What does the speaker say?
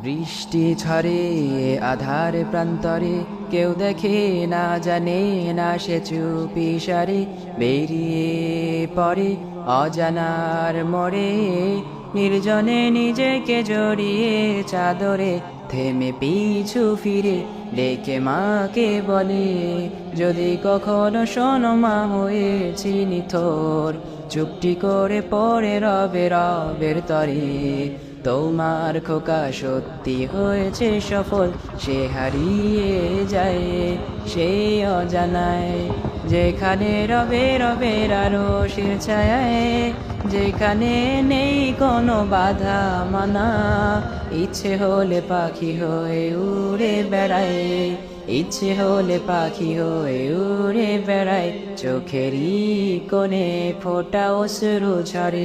বৃষ্টি ঝরে আধার প্রান্তরে, কেউ দেখে না জানে না সে চুপি সারে বেরিয়ে পড়ে অজানার মোড়ে। নির্জনে নিজেকে জড়িয়ে চাদরে, থেমে পিছু ফিরে ডেকে মাকে বলে, যদি কখনো শোনো মা হয়েছি নিথর, চুপটি করে পড়ে রবে রবের তরে। তোমার খোকা সত্যি হয়েছে সফল, সে হারিয়ে যায় সেই অজানায়। যেখানে রবে রবের আরশের ছায়ায়, যেখানে নেই কোনো বাধা মানা, ইচ্ছে হলে পাখি হয়ে উড়ে বেড়ায়, ইচ্ছে হলে পাখি হয়ে উড়ে বেড়ায়। চোখেরই কোণে ফোঁটা অশ্রু ঝরে।